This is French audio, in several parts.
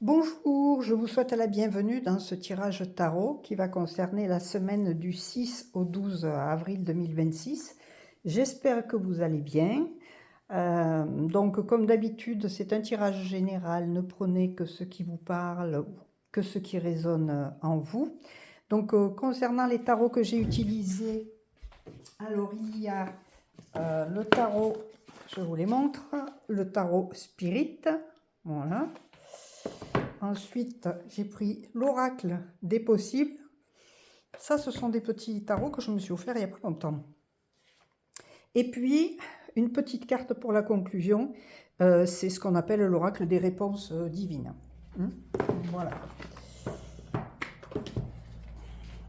Bonjour, je vous souhaite la bienvenue dans ce tirage tarot qui va concerner la semaine du 6 au 12 avril 2026. J'espère que vous allez bien. Donc, comme d'habitude, c'est un tirage général. Ne prenez que ce qui vous parle ou que ce qui résonne en vous. Donc, concernant les tarots que j'ai utilisés, alors il y a le tarot, je vous les montre, le tarot Spirit, voilà. Ensuite, j'ai pris l'oracle des possibles. Ça, ce sont des petits tarots que je me suis offert il n'y a pas longtemps. Et puis, une petite carte pour la conclusion. C'est ce qu'on appelle l'oracle des réponses divines. Voilà.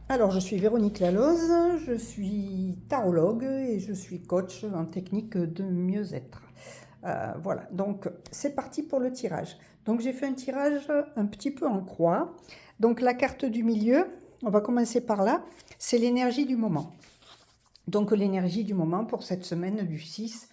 Alors, je suis Véronique Laloze, je suis tarologue et je suis coach en technique de mieux-être. Voilà, donc c'est parti pour le tirage. Donc j'ai fait un tirage un petit peu en croix. Donc la carte du milieu, on va commencer par là, c'est l'énergie du moment. Donc l'énergie du moment pour cette semaine du 6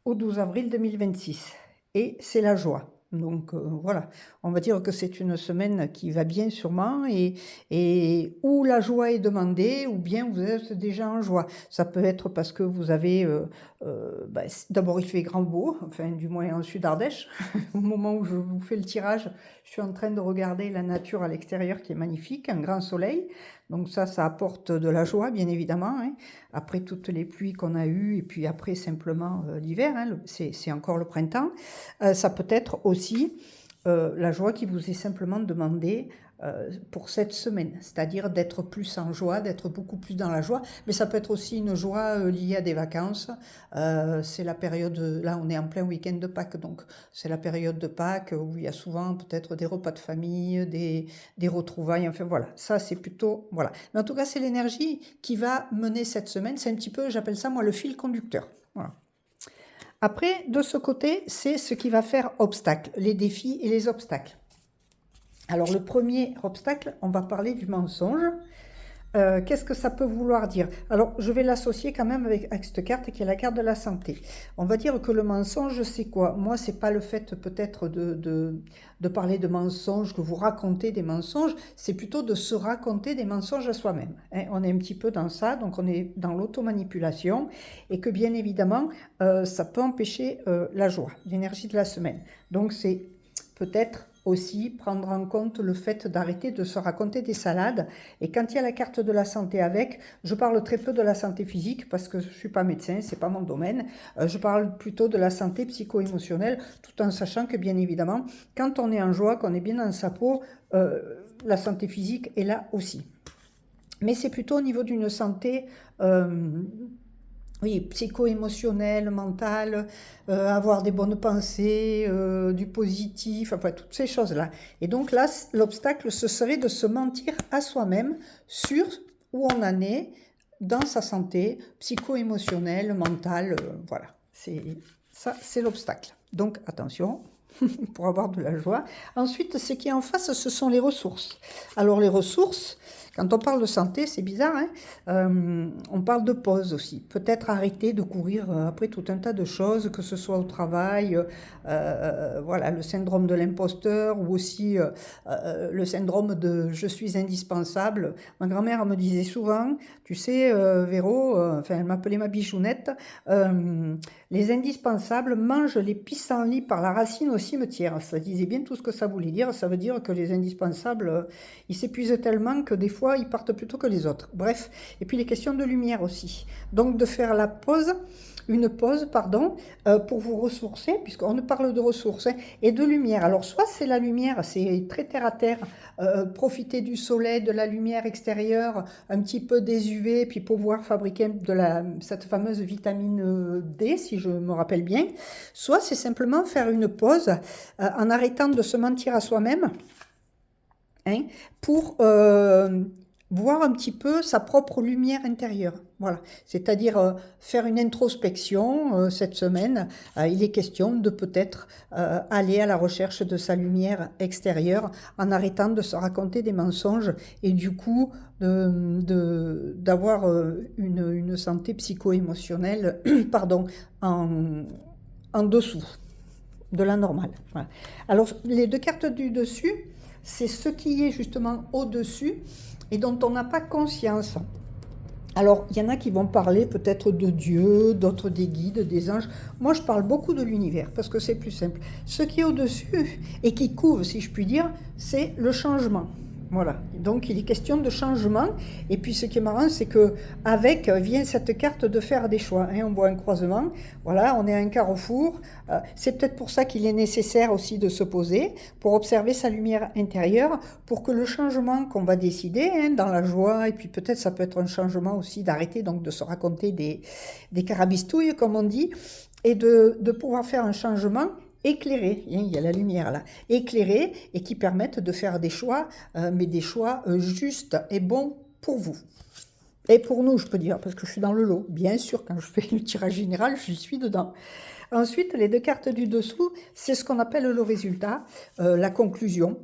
au 12 avril 2026. Et c'est la joie. Donc voilà, on va dire que c'est une semaine qui va bien sûrement et où la joie est demandée ou bien vous êtes déjà en joie. Ça peut être parce que vous avez, d'abord il fait grand beau, enfin du moins en sud Ardèche, au moment où je vous fais le tirage, je suis en train de regarder la nature à l'extérieur qui est magnifique, un grand soleil, donc ça apporte de la joie bien évidemment, hein. Après toutes les pluies qu'on a eues et puis après simplement l'hiver, hein, c'est encore le printemps. Ça peut être aussi la joie qui vous est simplement demandée pour cette semaine, c'est-à-dire d'être plus en joie, d'être beaucoup plus dans la joie, mais ça peut être aussi une joie liée à des vacances. C'est la période, là on est en plein week-end de Pâques, donc c'est la période de Pâques où il y a souvent peut-être des repas de famille, des retrouvailles, enfin voilà, ça c'est plutôt, voilà. Mais en tout cas c'est l'énergie qui va mener cette semaine, c'est un petit peu, j'appelle ça moi le fil conducteur, voilà. Après, de ce côté, c'est ce qui va faire obstacle, les défis et les obstacles. Alors le premier obstacle, on va parler du mensonge. Qu'est-ce que ça peut vouloir dire? Alors, je vais l'associer quand même avec cette carte qui est la carte de la santé. On va dire que le mensonge, c'est quoi? Moi, c'est pas le fait peut-être de parler de mensonges, que vous racontez des mensonges, c'est plutôt de se raconter des mensonges à soi-même, hein. On est un petit peu dans ça, donc on est dans l'automanipulation, et que bien évidemment, ça peut empêcher la joie, l'énergie de la semaine. Donc, c'est peut-être aussi prendre en compte le fait d'arrêter de se raconter des salades. Et quand il y a la carte de la santé avec, je parle très peu de la santé physique parce que je ne suis pas médecin, c'est pas mon domaine. Je parle plutôt de la santé psycho-émotionnelle, tout en sachant que bien évidemment, quand on est en joie, qu'on est bien dans sa peau, la santé physique est là aussi. Mais c'est plutôt au niveau d'une santé oui, psycho-émotionnel, mental, avoir des bonnes pensées, du positif, enfin toutes ces choses-là. Et donc là, l'obstacle, ce serait de se mentir à soi-même sur où on en est dans sa santé psycho-émotionnelle, mentale, voilà. Ça, c'est l'obstacle. Donc attention, pour avoir de la joie. Ensuite, ce qui est en face, ce sont les ressources. Alors les ressources, quand on parle de santé, c'est bizarre, hein, on parle de pause aussi. Peut-être arrêter de courir après tout un tas de choses, que ce soit au travail, voilà, le syndrome de l'imposteur ou aussi le syndrome de je suis indispensable. Ma grand-mère me disait souvent, tu sais, Véro, enfin elle m'appelait ma bichounette, les indispensables mangent les pissenlits par la racine au cimetière. Ça disait bien tout ce que ça voulait dire. Ça veut dire que les indispensables, ils s'épuisent tellement que des fois, ils partent plus tôt que les autres. Bref, et puis les questions de lumière aussi. Donc de faire une pause, pardon, pour vous ressourcer, puisqu'on parle de ressources, hein, et de lumière. Alors, soit c'est la lumière, c'est très terre à terre, profiter du soleil, de la lumière extérieure, un petit peu des UV, puis pouvoir fabriquer cette fameuse vitamine D, si je me rappelle bien. Soit c'est simplement faire une pause en arrêtant de se mentir à soi-même, hein, pour voir un petit peu sa propre lumière intérieure. Voilà, c'est-à-dire faire une introspection cette semaine. Il est question de peut-être aller à la recherche de sa lumière extérieure en arrêtant de se raconter des mensonges et du coup d'avoir une santé psycho-émotionnelle pardon, en dessous. de la normale. Voilà. Alors, les deux cartes du dessus, c'est ce qui est justement au-dessus et dont on n'a pas conscience. Alors, il y en a qui vont parler peut-être de Dieu, d'autres des guides, des anges. Moi, je parle beaucoup de l'univers parce que c'est plus simple. Ce qui est au-dessus et qui couvre, si je puis dire, c'est le changement. Voilà, donc il est question de changement. Et puis ce qui est marrant, c'est que avec vient cette carte de faire des choix. Hein, on voit un croisement, voilà, on est à un carrefour. C'est peut-être pour ça qu'il est nécessaire aussi de se poser, pour observer sa lumière intérieure, pour que le changement qu'on va décider, hein, dans la joie, et puis peut-être ça peut être un changement aussi d'arrêter donc de se raconter des carabistouilles, comme on dit, et de pouvoir faire un changement éclairés, il y a la lumière là, éclairés et qui permettent de faire des choix, mais des choix justes et bons pour vous. Et pour nous, je peux dire, parce que je suis dans le lot. Bien sûr, quand je fais le tirage général, je suis dedans. Ensuite, les deux cartes du dessous, c'est ce qu'on appelle le résultat, la conclusion.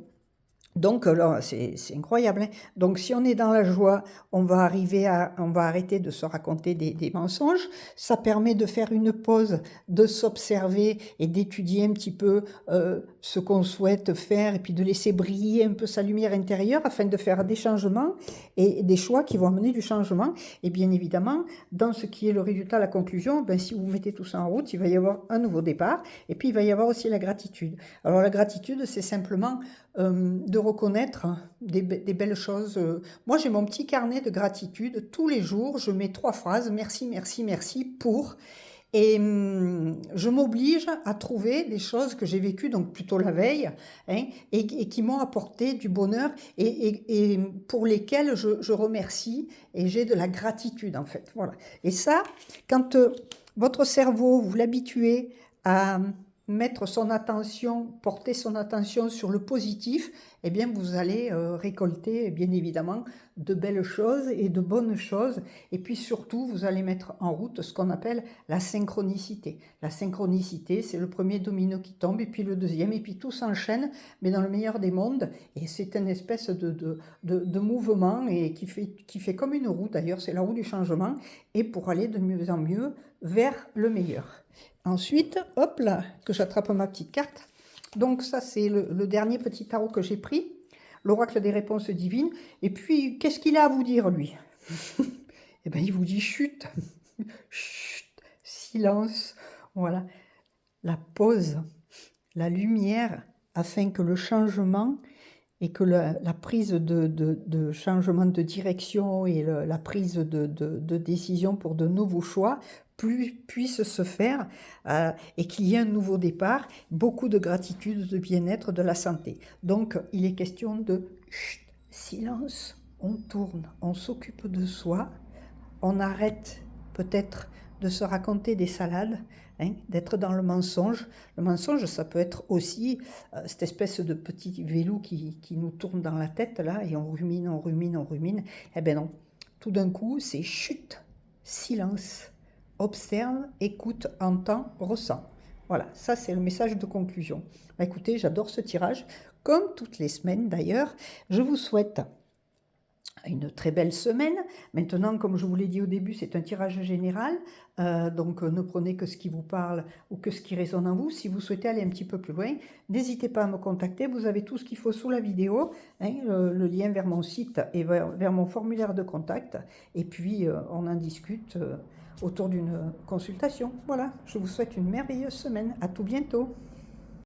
Donc là, c'est incroyable. Hein. Donc si on est dans la joie, on va arrêter de se raconter des mensonges. Ça permet de faire une pause, de s'observer et d'étudier un petit peu ce qu'on souhaite faire et puis de laisser briller un peu sa lumière intérieure afin de faire des changements et des choix qui vont amener du changement. Et bien évidemment, dans ce qui est le résultat, la conclusion, ben, si vous mettez tout ça en route, il va y avoir un nouveau départ et puis il va y avoir aussi la gratitude. Alors la gratitude, c'est simplement de reconnaître des belles choses. Moi, j'ai mon petit carnet de gratitude. Tous les jours, je mets 3 phrases. Merci, merci, merci pour. Et je m'oblige à trouver des choses que j'ai vécues, donc plutôt la veille, hein, et qui m'ont apporté du bonheur et pour lesquelles je remercie et j'ai de la gratitude, en fait. Voilà. Et ça, quand votre cerveau, vous l'habituez à mettre son attention, porter son attention sur le positif, eh bien vous allez récolter bien évidemment de belles choses et de bonnes choses. Et puis surtout, vous allez mettre en route ce qu'on appelle la synchronicité. La synchronicité, c'est le premier domino qui tombe, et puis le deuxième, et puis tout s'enchaîne, mais dans le meilleur des mondes. Et c'est une espèce de mouvement et qui fait comme une roue, d'ailleurs, c'est la roue du changement, et pour aller de mieux en mieux vers le meilleur. Ensuite, hop là, que j'attrape ma petite carte. Donc ça, c'est le dernier petit tarot que j'ai pris, l'oracle des réponses divines. Et puis, qu'est-ce qu'il a à vous dire, lui? Eh bien, il vous dit chut, chut, silence. Voilà, la pause, la lumière, afin que le changement et que la prise de changement de direction et la prise de décision pour de nouveaux choix puisse se faire et qu'il y ait un nouveau départ, beaucoup de gratitude, de bien-être, de la santé. Donc, il est question de chut, silence, on tourne, on s'occupe de soi, on arrête peut-être de se raconter des salades, hein, d'être dans le mensonge. Le mensonge, ça peut être aussi cette espèce de petit vélo qui nous tourne dans la tête, là, et on rumine, on rumine, on rumine. Eh bien non, tout d'un coup, c'est chut, silence, observe, écoute, entend, ressent. Voilà, ça c'est le message de conclusion. Bah, écoutez, j'adore ce tirage, comme toutes les semaines d'ailleurs. Je vous souhaite une très belle semaine. Maintenant, comme je vous l'ai dit au début, c'est un tirage général, donc ne prenez que ce qui vous parle ou que ce qui résonne en vous. Si vous souhaitez aller un petit peu plus loin, n'hésitez pas à me contacter. Vous avez tout ce qu'il faut sous la vidéo, hein, le lien vers mon site et vers mon formulaire de contact. Et puis, on en discute autour d'une consultation. Voilà, je vous souhaite une merveilleuse semaine. À tout bientôt.